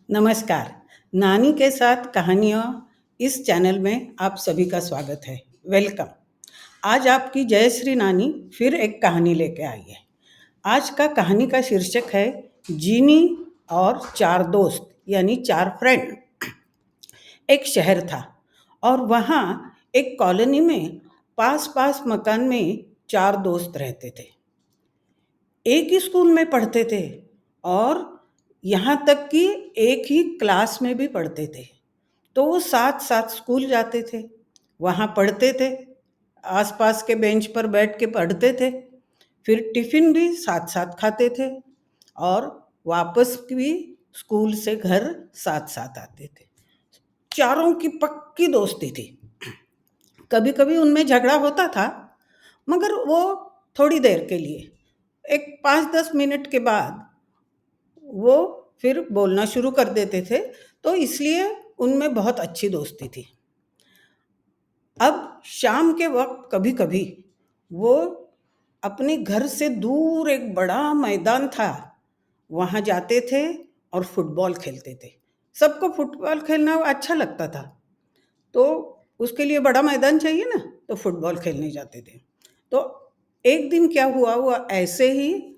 नमस्कार। नानी के साथ कहानियाँ इस चैनल में आप सभी का स्वागत है। वेलकम। आज आपकी जयश्री नानी फिर एक कहानी लेके आई है। आज का कहानी का शीर्षक है जीनी और चार दोस्त यानी चार फ्रेंड। एक शहर था और वहाँ एक कॉलोनी में पास पास मकान में चार दोस्त रहते थे। एक ही स्कूल में पढ़ते थे और यहाँ तक कि एक ही क्लास में भी पढ़ते थे। तो वो साथ साथ स्कूल जाते थे, वहाँ पढ़ते थे, आसपास के बेंच पर बैठ के पढ़ते थे, फिर टिफ़िन भी साथ साथ खाते थे और वापस भी स्कूल से घर साथ साथ आते थे। चारों की पक्की दोस्ती थी। कभी कभी उनमें झगड़ा होता था, मगर वो थोड़ी देर के लिए, एक 5-10 मिनट के बाद वो फिर बोलना शुरू कर देते थे, तो इसलिए उनमें बहुत अच्छी दोस्ती थी। अब शाम के वक्त कभी कभी वो अपने घर से दूर एक बड़ा मैदान था, वहाँ जाते थे और फुटबॉल खेलते थे। सबको फुटबॉल खेलना अच्छा लगता था, तो उसके लिए बड़ा मैदान चाहिए ना, तो फुटबॉल खेलने जाते थे। तो एक दिन क्या हुआ, वो ऐसे ही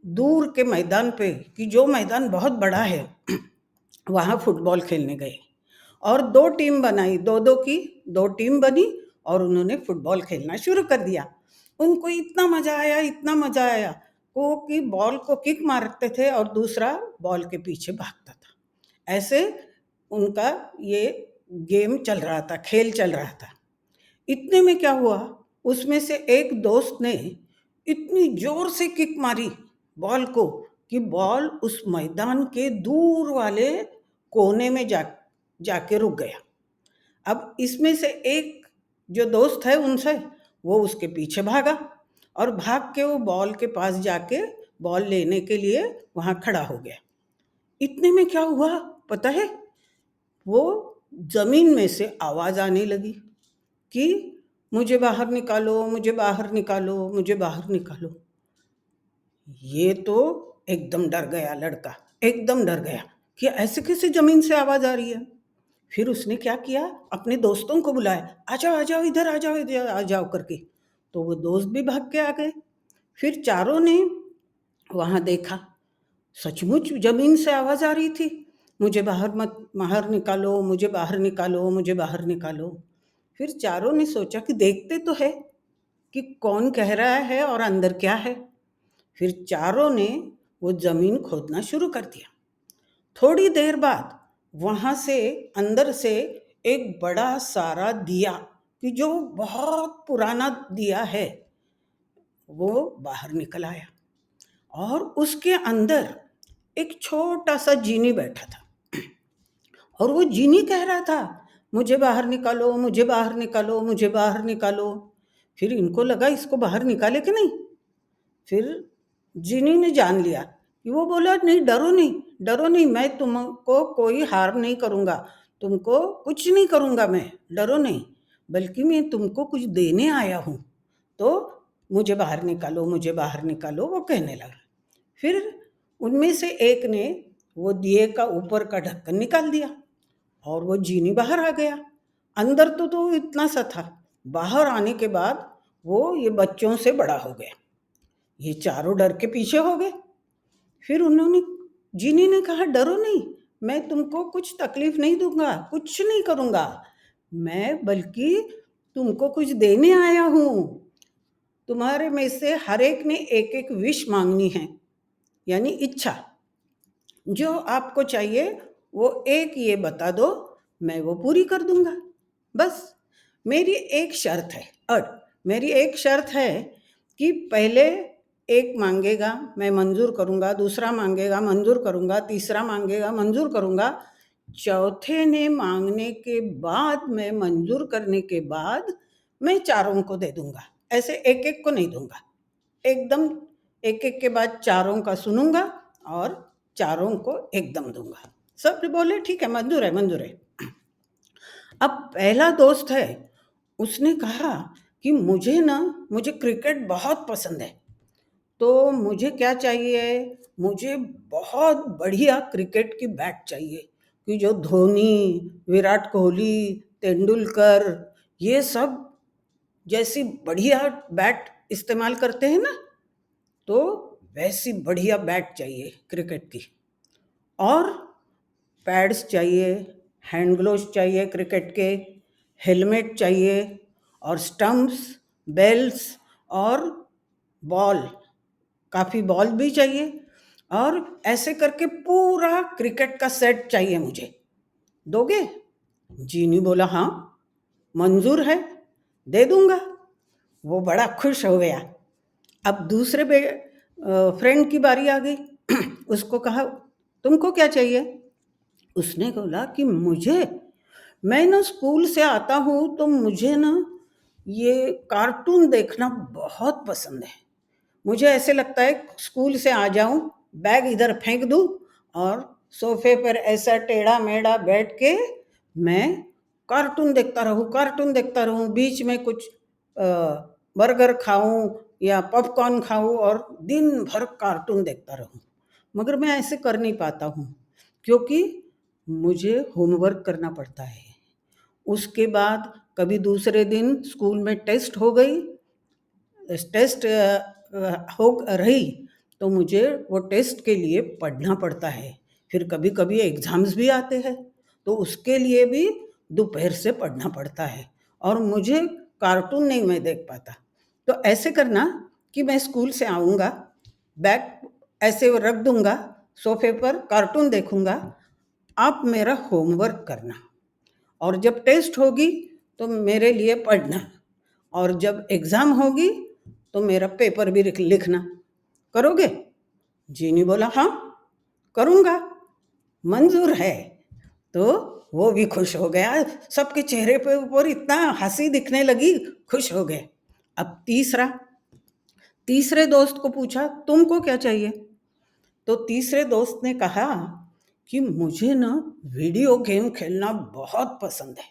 दूर के मैदान पे, कि जो मैदान बहुत बड़ा है, वहाँ फुटबॉल खेलने गए और दो टीम बनाई, दो दो की दो टीम बनी और उन्होंने फुटबॉल खेलना शुरू कर दिया। उनको इतना मजा आया, इतना मजा आया, वो कि बॉल को किक मारते थे और दूसरा बॉल के पीछे भागता था। ऐसे उनका ये गेम चल रहा था, खेल चल रहा था। इतने में क्या हुआ, उसमें से एक दोस्त ने इतनी जोर से किक मारी बॉल को कि बॉल उस मैदान के दूर वाले कोने में जाके रुक गया। अब इसमें से एक जो दोस्त है उनसे, वो उसके पीछे भागा और भाग के वो बॉल के पास जाके बॉल लेने के लिए वहाँ खड़ा हो गया। इतने में क्या हुआ पता है, वो जमीन में से आवाज आने लगी कि मुझे बाहर निकालो, मुझे बाहर निकालो, मुझे बाहर निकालो। ये तो एकदम डर गया लड़का, एकदम डर गया कि ऐसे कैसे जमीन से आवाज आ रही है। फिर उसने क्या किया, अपने दोस्तों को बुलाया, आ जाओ आ जाओ, इधर आ जाओ, इधर आ जाओ करके। तो वो दोस्त भी भाग के आ गए। फिर चारों ने वहां देखा, सचमुच जमीन से आवाज आ रही थी, मुझे बाहर निकालो, मुझे बाहर निकालो, मुझे बाहर निकालो। फिर चारों ने सोचा कि देखते तो है कि कौन कह रहा है और अंदर क्या है। फिर चारों ने वो जमीन खोदना शुरू कर दिया। थोड़ी देर बाद वहां से अंदर से एक बड़ा सारा दिया, कि जो बहुत पुराना दिया है, वो बाहर निकल आया और उसके अंदर एक छोटा सा जीनी बैठा था। और वो जीनी कह रहा था, मुझे बाहर निकालो, मुझे बाहर निकालो, मुझे बाहर निकालो। फिर इनको लगा इसको बाहर निकाले कि नहीं। फिर जीनी ने जान लिया कि वो बोला, नहीं डरो नहीं, डरो नहीं, मैं तुमको कोई हार्म नहीं करूँगा, तुमको कुछ नहीं करूँगा, मैं डरो नहीं, बल्कि मैं तुमको कुछ देने आया हूँ, तो मुझे बाहर निकालो, मुझे बाहर निकालो, वो कहने लगा। फिर उनमें से एक ने वो दिए का ऊपर का ढक्कन निकाल दिया और वो जीनी बाहर आ गया। अंदर तो इतना सा था, बाहर आने के बाद वो ये बच्चों से बड़ा हो गया। ये चारों डर के पीछे हो गए। फिर उन्होंने, जीनी ने कहा, डरो नहीं, मैं तुमको कुछ तकलीफ नहीं दूंगा, कुछ नहीं करूंगा, मैं बल्कि तुमको कुछ देने आया हूं। तुम्हारे में से हर एक ने एक एक विश मांगनी है, यानी इच्छा। जो आपको चाहिए वो एक ये बता दो, मैं वो पूरी कर दूंगा। बस मेरी एक शर्त है, और मेरी एक शर्त है कि पहले एक मांगेगा मैं मंजूर करूंगा, दूसरा मांगेगा मंजूर करूंगा, तीसरा मांगेगा मंजूर करूंगा, चौथे ने मांगने के बाद, मैं मंजूर करने के बाद मैं चारों को दे दूंगा। ऐसे एक एक को नहीं दूंगा, एकदम एक एक के बाद चारों का सुनूंगा और चारों को एकदम दूंगा। सब बोले ठीक है, मंजूर है, मंजूर है। अब पहला दोस्त है, उसने कहा कि मुझे क्रिकेट बहुत पसंद है, तो मुझे क्या चाहिए, मुझे बहुत बढ़िया क्रिकेट की बैट चाहिए कि जो धोनी, विराट कोहली, तेंदुलकर ये सब जैसी बढ़िया बैट इस्तेमाल करते हैं ना, तो वैसी बढ़िया बैट चाहिए क्रिकेट की। और पैड्स चाहिए, हैंड ग्लोव्स चाहिए क्रिकेट के, हेलमेट चाहिए और स्टंप्स, बेल्स और बॉल, काफ़ी बॉल भी चाहिए और ऐसे करके पूरा क्रिकेट का सेट चाहिए मुझे। दोगे? जीनी बोला हाँ, मंजूर है, दे दूंगा। वो बड़ा खुश हो गया। अब दूसरे फ्रेंड की बारी आ गई। उसको कहा तुमको क्या चाहिए? उसने बोला कि मैं ना स्कूल से आता हूँ तो मुझे ना ये कार्टून देखना बहुत पसंद है। मुझे ऐसे लगता है स्कूल से आ जाऊं, बैग इधर फेंक दूं और सोफे पर ऐसा टेढ़ा मेढ़ा बैठ के मैं कार्टून देखता रहूं, बीच में कुछ बर्गर खाऊं या पॉपकॉर्न खाऊं और दिन भर कार्टून देखता रहूं। मगर मैं ऐसे कर नहीं पाता हूँ क्योंकि मुझे होमवर्क करना पड़ता है। उसके बाद कभी दूसरे दिन स्कूल में टेस्ट हो रही तो मुझे वो टेस्ट के लिए पढ़ना पड़ता है। फिर कभी कभी एग्ज़ाम्स भी आते हैं तो उसके लिए भी दोपहर से पढ़ना पड़ता है और मुझे कार्टून नहीं मैं देख पाता। तो ऐसे करना कि मैं स्कूल से आऊँगा, बैग ऐसे रख दूँगा सोफे पर, कार्टून देखूँगा, आप मेरा होमवर्क करना और जब टेस्ट होगी तो मेरे लिए पढ़ना और जब एग्ज़ाम होगी तो मेरा पेपर भी लिखना। करोगे? जीनी बोला हाँ, करूँगा, मंजूर है। तो वो भी खुश हो गया, सबके चेहरे पे ऊपर इतना हंसी दिखने लगी, खुश हो गए। अब तीसरे दोस्त को पूछा तुमको क्या चाहिए? तो तीसरे दोस्त ने कहा कि मुझे ना वीडियो गेम खेलना बहुत पसंद है,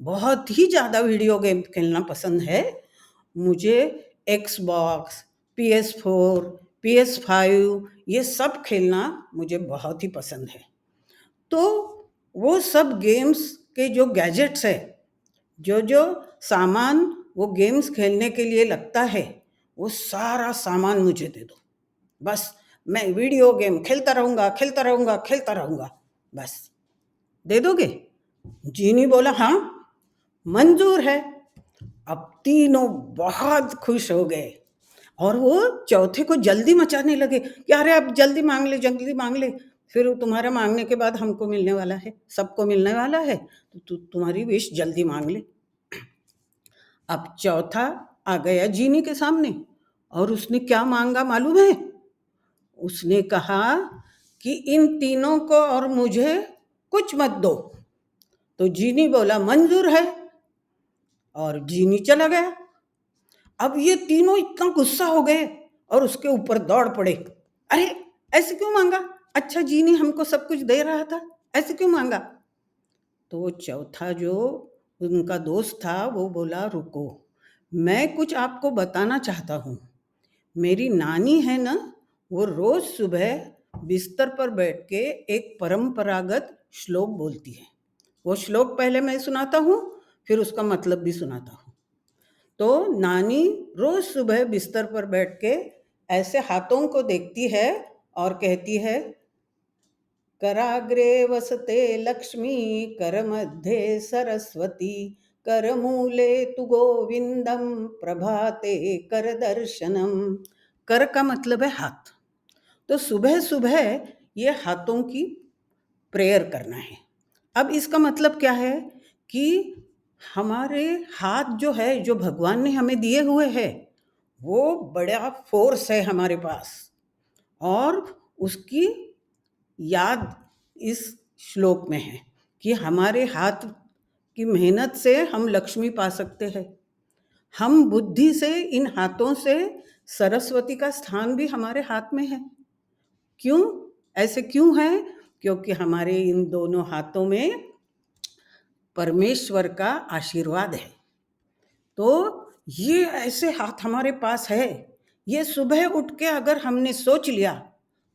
बहुत ही ज़्यादा वीडियो गेम खेलना पसंद है। मुझे एक्सबॉक्स, PS4, PS5 ये सब खेलना मुझे बहुत ही पसंद है। तो वो सब गेम्स के जो गैजेट्स है, जो जो सामान वो गेम्स खेलने के लिए लगता है, वो सारा सामान मुझे दे दो। बस मैं वीडियो गेम खेलता रहूँगा, बस। दे दोगे? जीनी बोला हाँ, मंजूर है। अब तीनों बहुत खुश हो गए और वो चौथे को जल्दी मचाने लगे कि अरे अब जल्दी मांग ले, फिर तुम्हारे मांगने के बाद हमको मिलने वाला है, सबको मिलने वाला है, तो तुम्हारी विश जल्दी मांग ले। अब चौथा आ गया जीनी के सामने और उसने क्या मांगा मालूम है? उसने कहा कि इन तीनों को और मुझे कुछ मत दो। तो जीनी बोला मंजूर है और जीनी चला गया। अब ये तीनों इतना गुस्सा हो गए और उसके ऊपर दौड़ पड़े, अरे ऐसे क्यों मांगा? अच्छा जीनी हमको सब कुछ दे रहा था, ऐसे क्यों मांगा? तो चौथा जो उनका दोस्त था वो बोला रुको, मैं कुछ आपको बताना चाहता हूँ। मेरी नानी है ना, वो रोज सुबह बिस्तर पर बैठ के एक परंपरागत श्लोक बोलती है। वो श्लोक पहले मैं सुनाता हूँ, फिर उसका मतलब भी सुनाता हूँ। तो नानी रोज सुबह बिस्तर पर बैठ के ऐसे हाथों को देखती है और कहती है, कराग्रे वसते लक्ष्मी, कर मध्ये सरस्वती, कर मूले तु गोविंदम, प्रभाते कर दर्शनम। कर का मतलब है हाथ। तो सुबह सुबह ये हाथों की प्रेयर करना है। अब इसका मतलब क्या है कि हमारे हाथ जो है, जो भगवान ने हमें दिए हुए हैं, वो बड़ा फोर्स है हमारे पास और उसकी याद इस श्लोक में है कि हमारे हाथ की मेहनत से हम लक्ष्मी पा सकते हैं। हम बुद्धि से इन हाथों से सरस्वती का स्थान भी हमारे हाथ में है। क्यों? ऐसे क्यों है? क्योंकि हमारे इन दोनों हाथों में परमेश्वर का आशीर्वाद है। तो ये ऐसे हाथ हमारे पास है, ये सुबह उठ के अगर हमने सोच लिया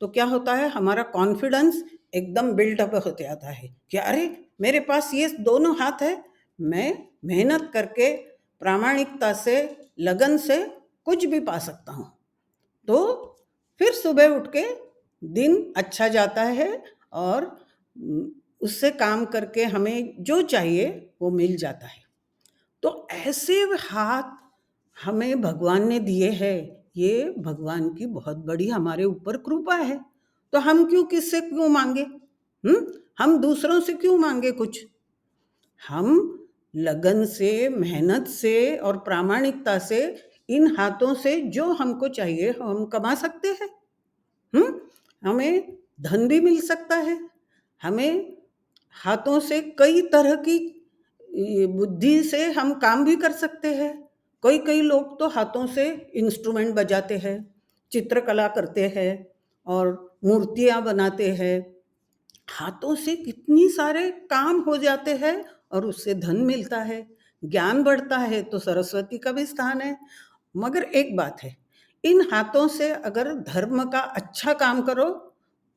तो क्या होता है, हमारा कॉन्फिडेंस एकदम बिल्डअप होते आता है कि अरे मेरे पास ये दोनों हाथ है, मैं मेहनत करके प्रामाणिकता से, लगन से कुछ भी पा सकता हूँ। तो फिर सुबह उठ के दिन अच्छा जाता है और उससे काम करके हमें जो चाहिए वो मिल जाता है। तो ऐसे हाथ हमें भगवान ने दिए हैं, ये भगवान की बहुत बड़ी हमारे ऊपर कृपा है। तो हम क्यों किससे क्यों मांगे? हम दूसरों से क्यों मांगे कुछ? हम लगन से, मेहनत से और प्रामाणिकता से इन हाथों से जो हमको चाहिए हम कमा सकते हैं। हमें धन भी मिल सकता है। हमें हाथों से कई तरह की बुद्धि से हम काम भी कर सकते हैं। कई कई लोग तो हाथों से इंस्ट्रूमेंट बजाते हैं, चित्रकला करते हैं और मूर्तियाँ बनाते हैं। हाथों से कितनी सारे काम हो जाते हैं और उससे धन मिलता है, ज्ञान बढ़ता है, तो सरस्वती का भी स्थान है। मगर एक बात है, इन हाथों से अगर धर्म का अच्छा काम करो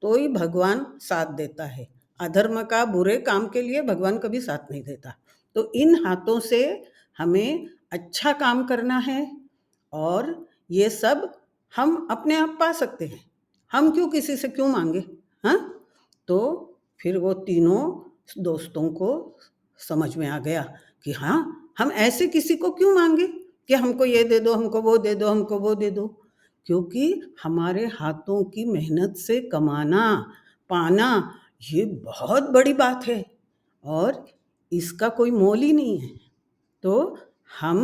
तो ही भगवान साथ देता है। अधर्म का, बुरे काम के लिए भगवान कभी साथ नहीं देता। तो इन हाथों से हमें अच्छा काम करना है और ये सब हम अपने आप पा सकते हैं। हम क्यों किसी से क्यों मांगे? हाँ, तो फिर वो तीनों दोस्तों को समझ में आ गया कि हाँ, हम ऐसे किसी को क्यों मांगे कि हमको ये दे दो, हमको वो दे दो, हमको वो दे दो। क्योंकि हमारे हाथों की मेहनत से कमाना, पाना, ये बहुत बड़ी बात है और इसका कोई मोल ही नहीं है। तो हम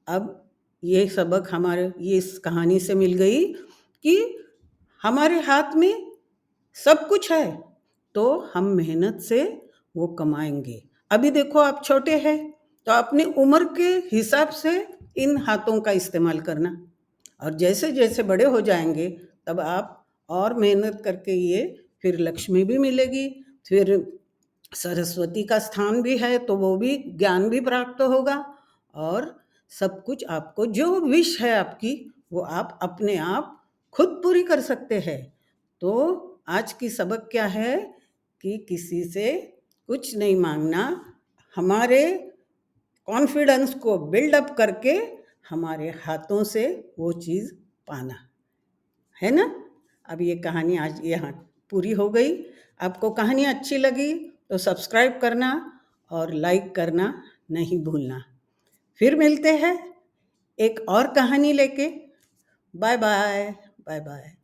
अब ये सबक हमारे ये इस कहानी से मिल गई कि हमारे हाथ में सब कुछ है, तो हम मेहनत से वो कमाएंगे। अभी देखो आप छोटे हैं, तो अपनी उम्र के हिसाब से इन हाथों का इस्तेमाल करना, और जैसे जैसे बड़े हो जाएंगे तब आप और मेहनत करके ये फिर लक्ष्मी भी मिलेगी, फिर सरस्वती का स्थान भी है तो वो भी ज्ञान भी प्राप्त होगा और सब कुछ आपको जो विश है आपकी वो आप अपने आप खुद पूरी कर सकते हैं। तो आज की सबक क्या है कि किसी से कुछ नहीं मांगना, हमारे कॉन्फिडेंस को बिल्डअप करके हमारे हाथों से वो चीज़ पाना है ना। अब ये कहानी आज यहाँ पूरी हो गई। आपको कहानी अच्छी लगी तो सब्सक्राइब करना और लाइक करना नहीं भूलना। फिर मिलते हैं एक और कहानी लेके। Bye bye, bye bye.